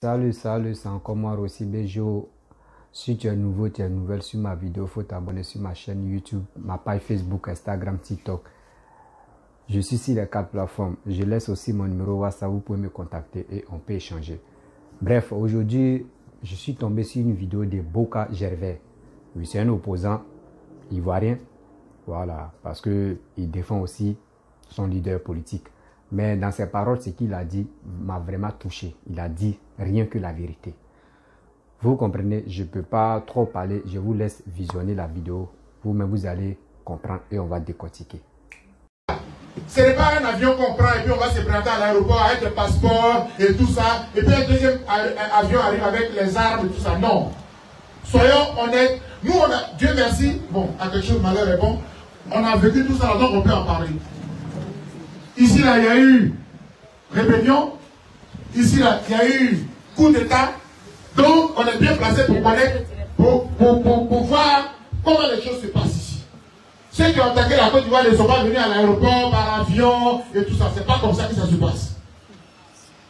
Salut, c'est encore moi Rossi Bejo. Si tu es nouveau, tu es nouvelle sur ma vidéo, il faut t'abonner sur ma chaîne YouTube, ma page Facebook, Instagram, TikTok. Je suis sur les 4 plateformes. Je laisse aussi mon numéro WhatsApp, vous pouvez me contacter et on peut échanger. Bref, aujourd'hui, je suis tombé sur une vidéo de Boka Gervais. Lui, c'est un opposant ivoirien. Voilà, parce qu'il défend aussi son leader politique. Mais dans ses paroles, ce qu'il a dit m'a vraiment touché. Il a dit rien que la vérité. Vous comprenez, je ne peux pas trop parler. Je vous laisse visionner la vidéo. Vous-même, vous allez comprendre et on va décortiquer. Ce n'est pas un avion qu'on prend et puis on va se présenter à l'aéroport avec le passeport et tout ça. Et puis un deuxième avion arrive avec les armes et tout ça. Non. Soyons honnêtes. Nous, on a, Dieu merci, bon, à quelque chose, malheur est bon. On a vécu tout ça, donc on peut en parler. Ici, là, il y a eu rébellion. Ici, là, il y a eu coup d'État. Donc, on est bien placé pour connaître, pour voir comment les choses se passent ici. Ceux qui ont attaqué la Côte d'Ivoire ne sont pas venus à l'aéroport, par avion et tout ça. C'est pas comme ça que ça se passe.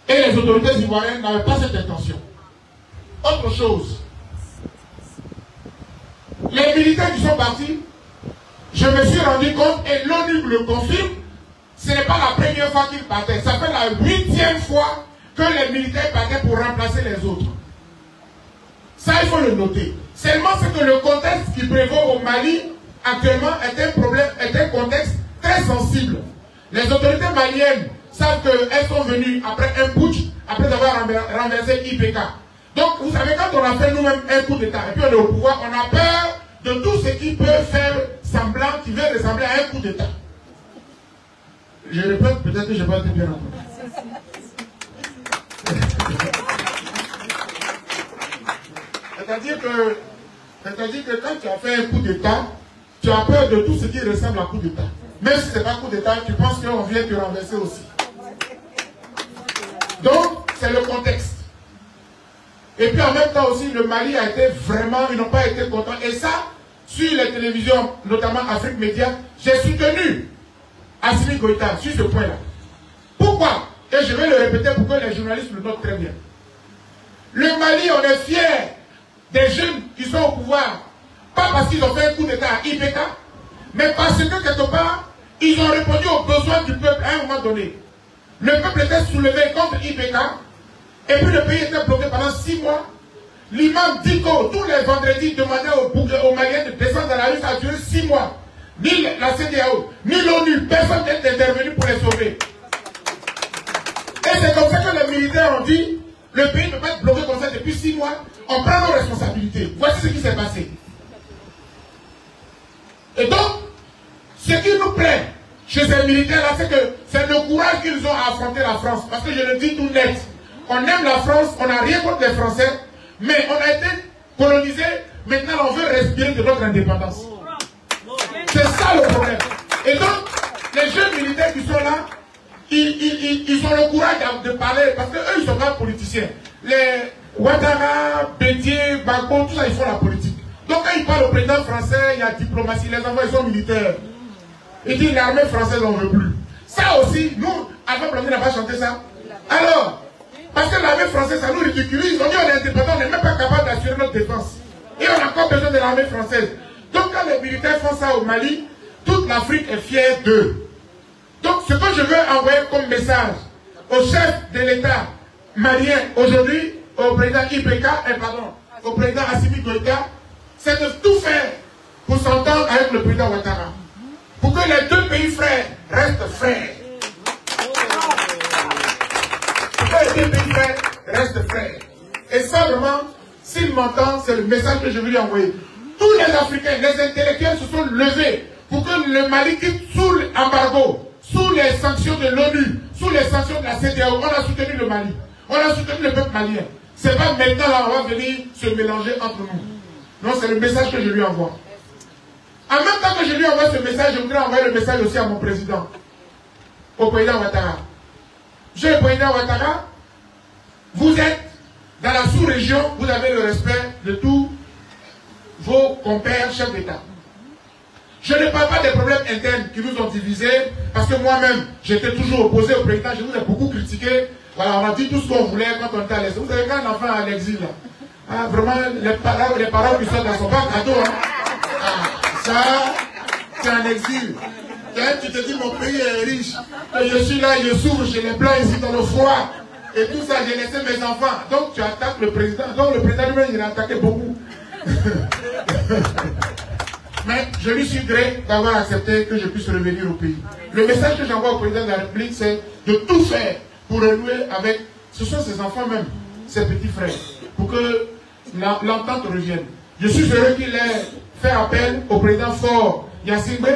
Et les autorités ivoiriennes n'avaient pas cette intention. Autre chose. Les militaires qui sont partis, je me suis rendu compte, et l'ONU le confirme, ce n'est pas la première fois qu'ils partaient. Ça fait la 8e fois que les militaires partaient pour remplacer les autres. Ça, il faut le noter. Seulement, c'est que le contexte qui prévaut au Mali, actuellement, est un contexte très sensible. Les autorités maliennes savent qu'elles sont venues après un putsch, après avoir renversé IPK. Donc, vous savez, quand on a fait nous-mêmes un coup d'État, et puis on est au pouvoir, on a peur de tout ce qui peut faire semblant, qui veut ressembler à un coup d'État. Je répète, peut-être que je vais pas être bien entendu. C'est-à-dire que quand tu as fait un coup d'État, tu as peur de tout ce qui ressemble à un coup d'État. Même si ce n'est pas un coup d'État, tu penses qu'on vient te renverser aussi. Donc, c'est le contexte. Et puis en même temps aussi, le Mali a été vraiment, ils n'ont pas été contents. Et ça, sur les télévisions, notamment Afrique Média, j'ai soutenu Assimi Goïta sur ce point-là. Pourquoi? Et je vais le répéter pour que les journalistes le notent très bien. Le Mali, on est fiers des jeunes qui sont au pouvoir, pas parce qu'ils ont fait un coup d'État à IPK, mais parce que quelque part, ils ont répondu aux besoins du peuple à un moment donné. Le peuple était soulevé contre IPK, et puis le pays était bloqué pendant 6 mois. L'imam Diko, tous les vendredis, demandait aux Maliens de descendre dans la rue, ça a duré 6 mois. Ni la CEDEAO, ni l'ONU, personne n'est intervenu pour les sauver. Et c'est comme ça que les militaires ont dit, le pays ne peut pas être bloqué comme ça depuis 6 mois, on prend nos responsabilités. Voici ce qui s'est passé. Et donc, ce qui nous plaît chez ces militaires-là, c'est que c'est le courage qu'ils ont à affronter la France. Parce que je le dis tout net, on aime la France, on n'a rien contre les Français, mais on a été colonisé, maintenant on veut respirer de notre indépendance. C'est ça le problème. Et donc, les jeunes militaires qui sont là, ils ont le courage de parler, parce qu'eux, ils ne sont pas politiciens. Les Ouattara, Bédier, Gbagbo, tout ça, ils font la politique. Donc quand ils parlent au président français, il y a diplomatie, les enfants, ils sont militaires. Ils disent l'armée française, on ne veut plus. Ça aussi, nous, avant Blondin n'a pas chanté ça. Alors, parce que l'armée française, ça nous ridiculise. On dit on est indépendant, on n'est même pas capable d'assurer notre défense. Et on a encore besoin de l'armée française. Donc quand les militaires font ça au Mali, toute l'Afrique est fière d'eux. Donc ce que je veux envoyer comme message au chef de l'État malien aujourd'hui, au président IPK, au président Assimi Goïta, c'est de tout faire pour s'entendre avec le président Ouattara. Pour que les deux pays frères restent frères. Pour que les deux pays frères restent frères. Et ça vraiment, s'il m'entend, c'est le message que je veux lui envoyer. Tous les Africains, les intellectuels se sont levés pour que le Mali quitte sous l'embargo, sous les sanctions de l'ONU, sous les sanctions de la CEDEAO. On a soutenu le Mali. On a soutenu le peuple malien. C'est pas maintenant là on va venir se mélanger entre nous. Non, c'est le message que je lui envoie. En même temps que je lui envoie ce message, je voudrais envoyer le message aussi à mon président, au président Ouattara. Monsieur le président Ouattara, vous êtes dans la sous-région, vous avez le respect de tous vos compères chefs d'État. Je ne parle pas des problèmes internes qui nous ont divisés, parce que moi-même, j'étais toujours opposé au président, je vous ai beaucoup critiqué, Voilà, on a dit tout ce qu'on voulait quand on était à l'exil. Vous savez, quand un enfant est à l'exil, vraiment, les paroles qui sortent dans son pas cadeau. Hein. Ça, c'est un exil. Tu te dis, mon pays est riche. Et je suis là, je souffre chez les blancs ici dans le froid. Et tout ça, j'ai laissé mes enfants. Donc, tu attaques le président. Donc, le président lui-même, il a attaqué beaucoup. Mais je lui suis gré d'avoir accepté que je puisse revenir au pays. Le message que j'envoie au président de la République, c'est de tout faire pour renouer avec, ce sont ses enfants même, ses petits frères, pour que l'entente revienne. Je suis heureux qu'il ait fait appel au président Faure Gnassingbé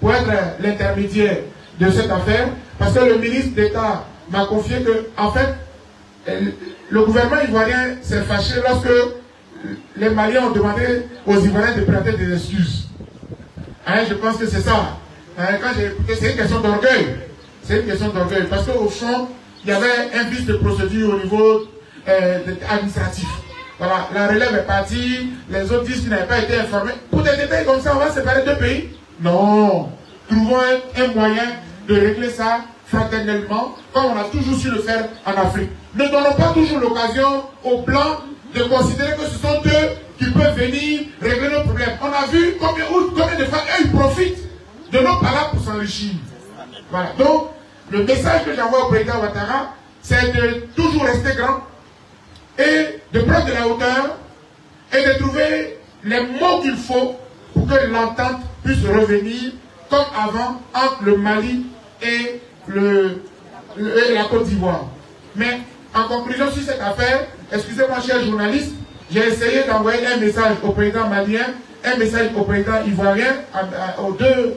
pour être l'intermédiaire de cette affaire, parce que le ministre d'État m'a confié que, en fait, le gouvernement ivoirien s'est fâché lorsque les Maliens ont demandé aux Ivoiriens de prêter des excuses. Hein, je pense que c'est ça. Hein, quand j'ai écouté, c'est une question d'orgueil. C'est une question d'orgueil. Parce qu'au fond, il y avait un vice de procédure au niveau administratif. Voilà, la relève est partie, les autres disent qu'ils n'avaient pas été informés. Pour des détails comme ça, on va séparer deux pays? Non. Trouvons un moyen de régler ça fraternellement, comme on a toujours su le faire en Afrique. Ne donnons pas toujours l'occasion aux Blancs de considérer que ce sont eux qui peuvent venir régler nos problèmes. On a vu combien de fois eux ils profitent de nos palabres pour s'enrichir. Voilà. Donc, le message que j'envoie au président Ouattara, c'est de toujours rester grand et de prendre de la hauteur et de trouver les mots qu'il faut pour que l'entente puisse revenir comme avant entre le Mali et la Côte d'Ivoire. Mais en conclusion sur cette affaire, excusez-moi chers journalistes, j'ai essayé d'envoyer un message au président malien, un message au président ivoirien, aux deux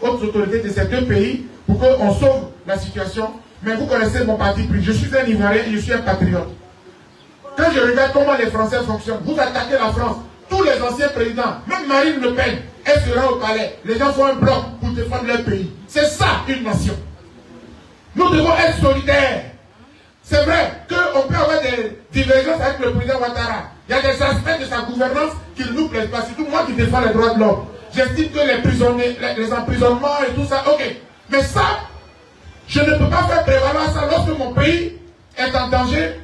autres autorités de ces deux pays, pour qu'on sauve la situation. Mais vous connaissez mon parti pris. Je suis un Ivoirien et je suis un patriote. Quand je regarde comment les Français fonctionnent, vous attaquez la France, tous les anciens présidents, même Marine Le Pen, elle se rend au palais. Les gens font un bloc pour défendre leur pays. C'est ça une nation. Nous devons être solidaires. C'est vrai qu'on peut avoir des divergences avec le président Ouattara. Il y a des aspects de sa gouvernance qui ne nous plaisent pas. Surtout moi qui défends les droits de l'homme. J'estime que les prisonniers, les emprisonnements et tout ça, ok. Mais ça, je ne peux pas faire prévaloir ça lorsque mon pays est en danger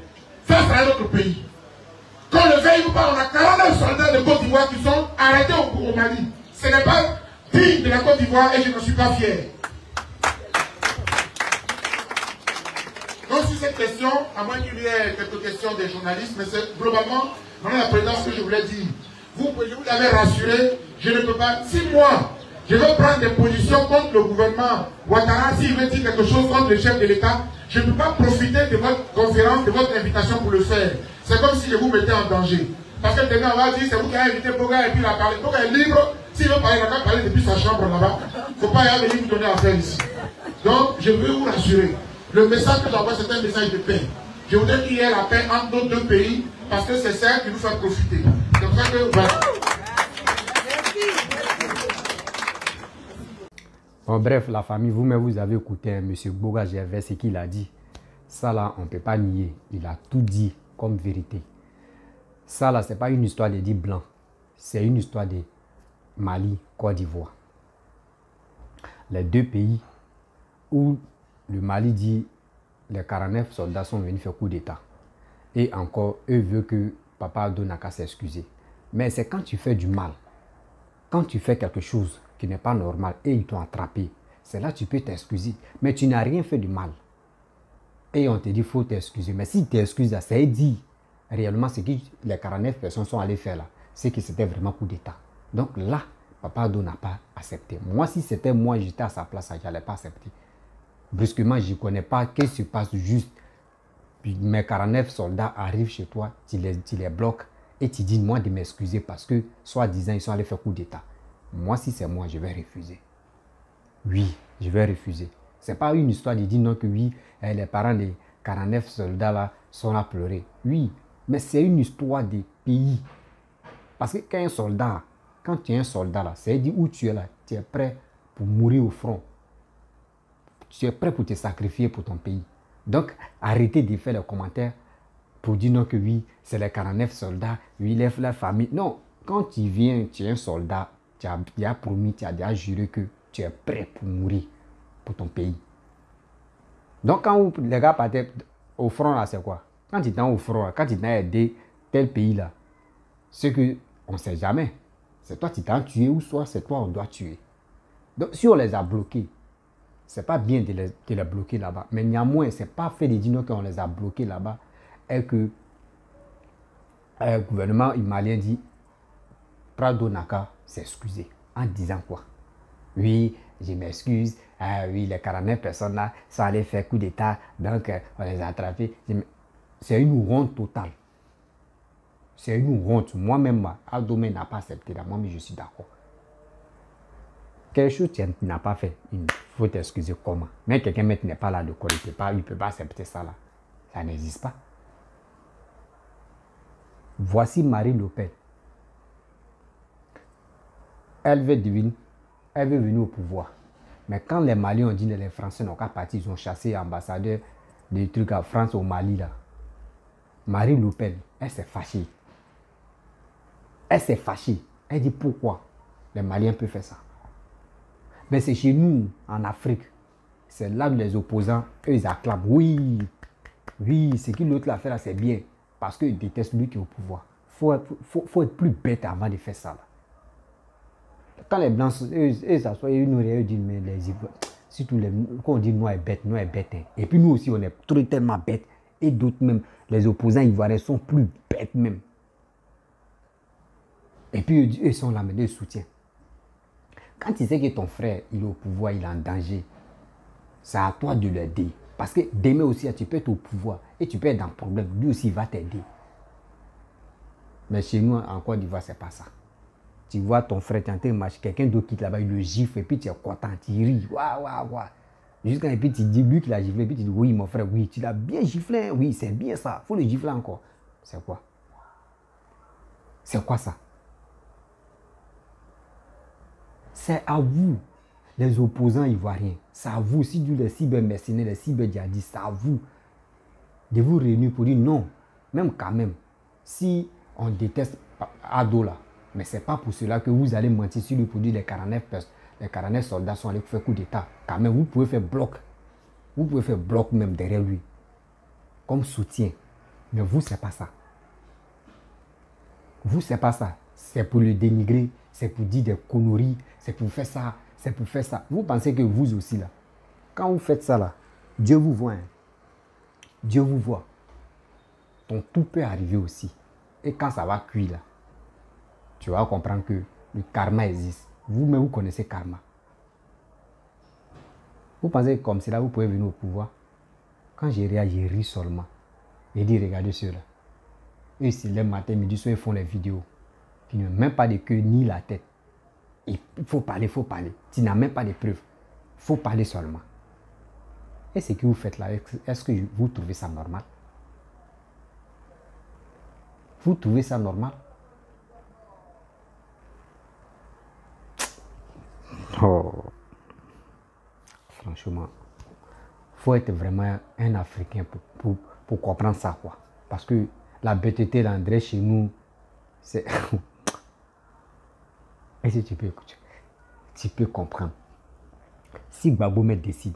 face à un autre pays. Qu'on le veuille ou pas, on a 49 soldats de Côte d'Ivoire qui sont arrêtés au Mali. Ce n'est pas digne de la Côte d'Ivoire et je ne suis pas fier. Donc sur cette question, à moins qu'il y ait quelques questions des journalistes, mais c'est globalement, dans la présidence que je voulais dire. Je vous l'avais rassuré, je ne peux pas, si moi, je veux prendre des positions contre le gouvernement Ouattara, s'il veut dire quelque chose contre le chef de l'État, je ne peux pas profiter de votre conférence, de votre invitation pour le faire. C'est comme si je vous mettais en danger. Parce que demain, on va dire, c'est vous qui avez invité Boga et puis il a parlé. Boga est libre, s'il veut parler, il n'a qu'à parler depuis sa chambre là-bas. Il ne faut pas y venir vous donner à faire ici. Donc, je veux vous rassurer. Le message que j'envoie, c'est un message de paix. Je voudrais qu'il y ait la paix entre nos deux pays, parce que c'est ça qui nous fait profiter. C'est pour ça que, voilà. Bon, bref, la famille, vous-même, vous avez écouté M. Boga Gervais, ce qu'il a dit. Ça, là, on ne peut pas nier. Il a tout dit comme vérité. Ça, là, ce n'est pas une histoire de 10 blancs. C'est une histoire de Mali, Côte d'Ivoire. Les deux pays où le Mali dit les 49 soldats sont venus faire coup d'État. Et encore, eux veulent que Papa Ado n'a qu'à s'excuser. Mais c'est quand tu fais du mal, quand tu fais quelque chose qui n'est pas normal et ils t'ont attrapé, c'est là que tu peux t'excuser. Mais tu n'as rien fait de mal. Et on te dit qu'il faut t'excuser. Mais si tu t'excuses, c'est dit réellement ce que les 49 personnes sont allées faire là. C'est que c'était vraiment coup d'État. Donc là, Papa Ado n'a pas accepté. Moi, si c'était moi, j'étais à sa place, je n'allais pas accepter. Brusquement, je ne connais pas qu'est-ce qui se passe juste. Puis mes 49 soldats arrivent chez toi, tu les bloques et tu dis moi de m'excuser parce que, soi-disant, ils sont allés faire coup d'État. Moi, si c'est moi, je vais refuser. Oui, je vais refuser. Ce n'est pas une histoire de dire non que oui, les parents des 49 soldats là sont là à pleurer. Oui, mais c'est une histoire des pays. Parce que quand tu es un soldat là, c'est dire où tu es là, tu es prêt pour mourir au front. Tu es prêt pour te sacrifier pour ton pays. Donc, arrêtez de faire les commentaires pour dire non que oui, c'est les 49 soldats, oui, la famille. Non, quand tu viens, tu es un soldat, tu as déjà promis, tu as déjà juré que tu es prêt pour mourir pour ton pays. Donc, quand les gars partaient, Au front, là, c'est quoi? Quand tu es au front, là, quand tu t'es aidé tel pays, là, c'est que on ne sait jamais. C'est toi qui t'as tué ou soit c'est toi on doit tuer. Donc, si on les a bloqués, c'est pas bien de les bloquer là-bas. Mais néanmoins, c'est pas fait de dire qu'on les a bloqués là-bas et que le gouvernement malien dit Prado Naka s'est excusé. En disant quoi? Oui, je m'excuse. Ah oui, les 49 personnes là, ça allait faire coup d'état. Donc, on les a attrapés. C'est une honte totale. C'est une honte. Moi-même, Abdomé n'a pas accepté là. Moi, mais je suis d'accord. Quelque chose que tu n'as pas fait, il faut t'excuser comment. Mais quelqu'un n'est pas là de quoi, il ne peut pas accepter ça là. Ça n'existe pas. Voici Marine Le Pen. Elle veut venir au pouvoir. Mais quand les Maliens ont dit que les Français n'ont qu'à partir, ils ont chassé l'ambassadeur des trucs à France au Mali là. Marine Le Pen, elle s'est fâchée. Elle s'est fâchée. Elle dit pourquoi les Maliens peuvent faire ça. Mais c'est chez nous, en Afrique. C'est là où les opposants, eux, ils acclament. Oui, oui, ce que l'autre l'a fait là, c'est bien. Parce qu'ils détestent lui qui est au pouvoir. Faut être plus bête avant de faire ça là. Quand les Blancs, eux s'assoient, ils nous disent, mais les Ivoiriens, surtout quand on dit nous est bête, hein. Et puis nous aussi, on est tellement bêtes. Et d'autres même, les opposants ivoiriens sont plus bêtes même. Et puis eux, ils sont là, mais ils soutiennent. Quand tu sais que ton frère, il est au pouvoir, il est en danger, c'est à toi de l'aider. Parce que demain aussi, tu peux être au pouvoir et tu peux être dans le problème. Lui aussi, il va t'aider. Mais chez nous, en Côte d'Ivoire, ce n'est pas ça. Tu vois ton frère, tu es en train de marcher, quelqu'un d'autre quitte là-bas, il le gifle et puis tu es content, tu ris. Waouh, waouh, waouh. Jusqu'à et puis tu dis, lui qui l'a giflé, et puis tu dis, oui, mon frère, oui, tu l'as bien giflé, oui, c'est bien ça, il faut le gifler encore. C'est quoi? C'est quoi ça? C'est à vous, les opposants ivoiriens, c'est à vous, si les cyber-mercenaires, les cyber-djihadistes, c'est à vous de vous réunir pour dire non, même quand même, si on déteste Ado là, mais ce n'est pas pour cela que vous allez mentir sur lui pour dire les 49 soldats sont allés faire coup d'état. Quand même, vous pouvez faire bloc. Vous pouvez faire bloc même derrière lui, comme soutien. Mais vous, ce n'est pas ça. Vous, ce n'est pas ça. C'est pour le dénigrer, c'est pour dire des conneries, c'est pour faire ça, c'est pour faire ça. Vous pensez que vous aussi, là, quand vous faites ça, là, Dieu vous voit. Hein. Dieu vous voit. Ton tout peut arriver aussi. Et quand ça va cuire, là, tu vas comprendre que le karma existe. Vous-même, vous connaissez karma. Vous pensez que comme cela, vous pouvez venir au pouvoir? Quand j'ai ri seulement. J'ai dit, regardez ceux-là. Eux, c'est le matin, midi, soir, ils font les vidéos. Qui n'ont même pas de queue ni la tête. Il faut parler, il faut parler. Tu n'as même pas de preuves. Il faut parler seulement. Et ce que vous faites là, est-ce que vous trouvez ça normal? Vous trouvez ça normal? Oh. Franchement, il faut être vraiment un Africain pour comprendre ça, quoi. Parce que la bêteté d'André chez nous, c'est... Et si tu peux écouter, tu peux comprendre. Si Babomet décide,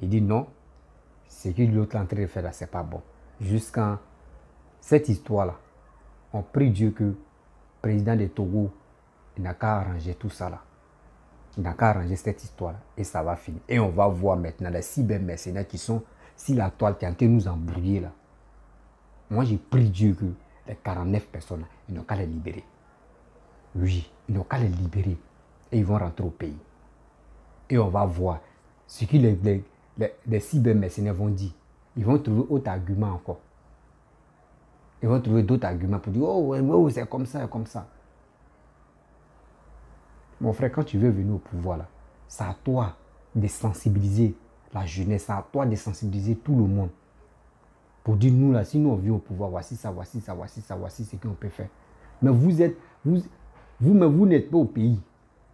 il dit non, ce que l'autre est en train de faire là, c'est pas bon. Jusqu'à cette histoire-là, on prie Dieu que le président de Togo, il n'a qu'à arranger tout ça là. Il n'a qu'à arranger cette histoire et ça va finir. Et on va voir maintenant les cyber-mercenaires qui sont sur la toile qui ont été nous embrouiller là. Moi, j'ai prié Dieu que les 49 personnes, là, ils n'ont qu'à les libérer. Oui, ils n'ont qu'à les libérer et ils vont rentrer au pays. Et on va voir ce que les cyber-mercenaires vont dire. Ils vont trouver autre argument encore. Ils vont trouver d'autres arguments pour dire « Oh, c'est comme ça, comme ça. » Mon frère, quand tu veux venir au pouvoir, là, c'est à toi de sensibiliser la jeunesse, c'est à toi de sensibiliser tout le monde. Pour dire, nous, là, si nous on vient au pouvoir, voici ça, voici ça, voici ça, voici ce qu'on peut faire. Mais vous n'êtes pas au pays.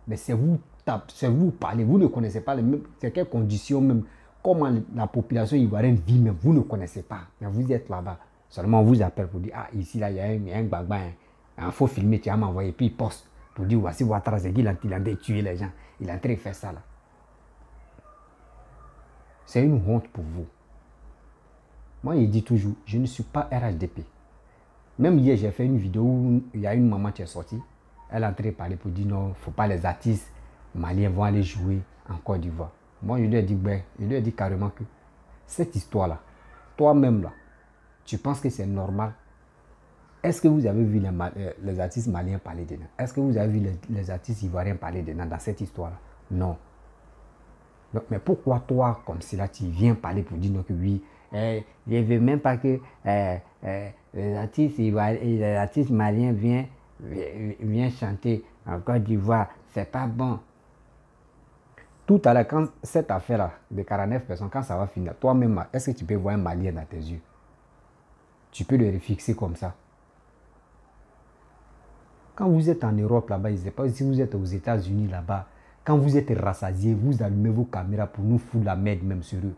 Mais c'est vous parlez, vous ne connaissez pas c'est quelles conditions même, comment la population ivoirienne vit même, vous ne connaissez pas. Mais vous êtes là-bas. Seulement on vous appelle pour dire, ah, ici, là, il y a un gbagba, il faut filmer, tu vas m'envoyer, puis il poste. Pour dire, voici Ouattara, c'est qu'il est en train de tuer les gens. Il est en train de faire ça là. C'est une honte pour vous. Moi, il dit toujours, je ne suis pas RHDP. Même hier, j'ai fait une vidéo où il y a une maman qui est sortie. Elle est en train de parler pour dire non, il ne faut pas les artistes maliens vont aller jouer en Côte d'Ivoire. Moi, je lui ai dit, ben, je lui ai dit carrément que cette histoire-là, toi-même là, tu penses que c'est normal? Est-ce que vous avez vu les artistes maliens parler dedans? Est-ce que vous avez vu les artistes ivoiriens parler dedans dans cette histoire-là? Non. Donc, mais pourquoi toi, comme cela, tu viens parler pour dire non, que oui, je ne veux même pas que les artistes maliens viennent chanter en Côte d'Ivoire, c'est pas bon. Tout à l'heure, quand cette affaire-là de 49 personnes, quand ça va finir, toi-même, est-ce que tu peux voir un Malien dans tes yeux? Tu peux le refixer comme ça. Quand vous êtes en Europe là-bas, je ne sais pas si vous êtes aux États-Unis là-bas, quand vous êtes rassasiés, vous allumez vos caméras pour nous foutre la merde même sur eux.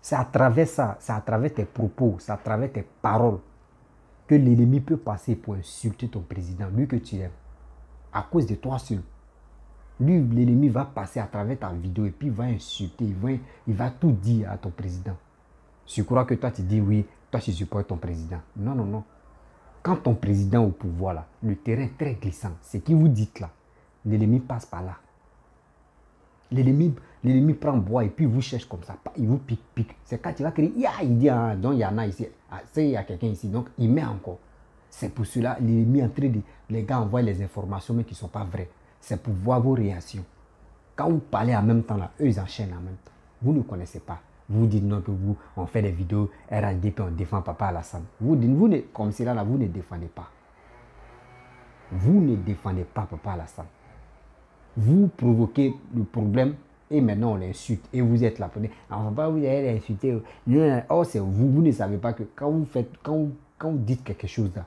C'est à travers ça, c'est à travers tes propos, c'est à travers tes paroles que l'ennemi peut passer pour insulter ton président, lui que tu aimes. À cause de toi seul. Lui, l'ennemi va passer à travers ta vidéo et puis il va insulter, il va tout dire à ton président. Tu crois que toi tu dis oui, toi tu supportes ton président. Non, non, non. Quand ton président est au pouvoir là, le terrain est très glissant. Ce que vous dites là, l'ennemi passe par là. L'ennemi prend bois et puis il vous cherche comme ça. Il vous pique. C'est quand il va crier, il dit, ah, donc il y en a ici. Ah, il y a quelqu'un ici. Donc il met encore. C'est pour cela l'ennemi est en train de... Les gars envoient les informations mais qui ne sont pas vraies. C'est pour voir vos réactions. Quand vous parlez en même temps là, eux ils enchaînent en même temps. Vous ne connaissez pas. Vous dites non que vous, on fait des vidéos RHDP, on défend Papa Alassane. Vous dites, comme cela là, vous ne défendez pas. Vous ne défendez pas Papa Alassane. Vous provoquez le problème et maintenant on l'insulte. Et vous êtes là pour dire, on ne va pas vous aller l'insulter. Oh, c'est vous, vous ne savez pas que quand vous dites quelque chose là,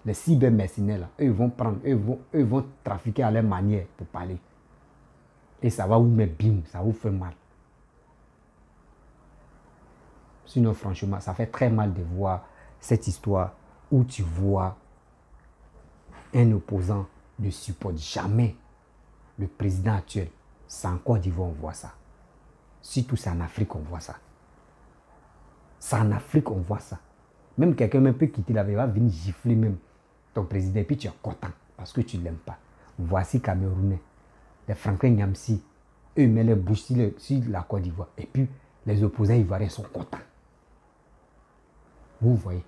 les cybermercenaires là, eux vont prendre, eux vont trafiquer à leur manière pour parler. Et ça va vous mettre bim, ça vous fait mal. Sinon, franchement, ça fait très mal de voir cette histoire où tu vois un opposant ne supporte jamais le président actuel. C'est en Côte d'Ivoire on voit ça. Surtout c'est en Afrique on voit ça. C'est en Afrique on voit ça. Même quelqu'un même peut quitter la vie, va venir gifler même ton président et puis tu es content parce que tu ne l'aimes pas. Voici Camerounais, les Franklin Nyamsi, eux mettent les bouches sur la Côte d'Ivoire et puis les opposants ivoiriens sont contents. Vous voyez.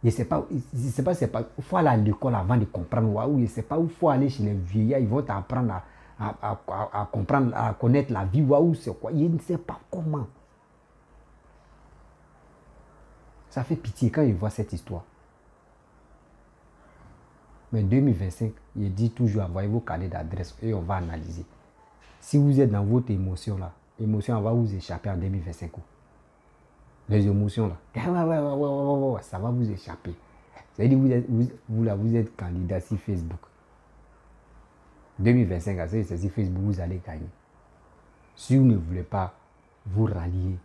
Je ne sais pas, il faut aller à l'école avant de comprendre. Je ne sais pas où il faut aller chez les vieillards, ils vont t'apprendre à comprendre, à connaître la vie. C'est quoi. Je ne sais pas comment. Ça fait pitié quand ils voient cette histoire. Mais 2025, il dit toujours envoyez vos carnets d'adresse et on va analyser. Si vous êtes dans votre émotion là, l'émotion va vous échapper en 2025. Les émotions là, ça va vous échapper. C'est-à-dire vous êtes candidat sur Facebook. 2025, c'est sur Facebook, vous allez gagner. Si vous ne voulez pas vous rallier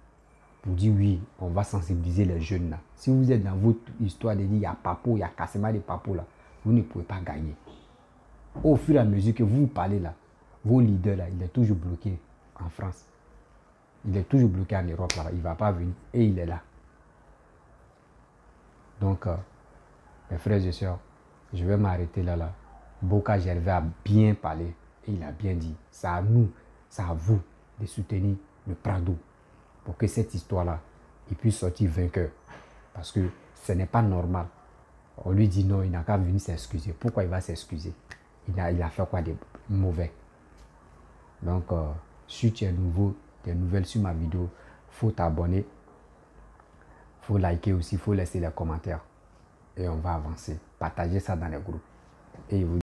pour dire oui, on va sensibiliser les jeunes là. Si vous êtes dans votre histoire de dire il y a Papo, il y a Cassema de Papo là, vous ne pouvez pas gagner. Au fur et à mesure que vous parlez là, vos leaders là, il est toujours bloqué en France. Il est toujours bloqué en Europe là, il ne va pas venir et il est là. Donc, mes frères et sœurs, je vais m'arrêter là. Boka Gervais a bien parlé et il a bien dit. C'est à nous, c'est à vous de soutenir le Prado pour que cette histoire-là, il puisse sortir vainqueur. Parce que ce n'est pas normal. On lui dit non, il n'a qu'à venir s'excuser. Pourquoi il va s'excuser? Il a fait quoi de mauvais? Donc, si tu es nouveau, des nouvelles sur ma vidéo, il faut t'abonner, il faut liker aussi, il faut laisser les commentaires et on va avancer. Partagez ça dans les groupes. Et vous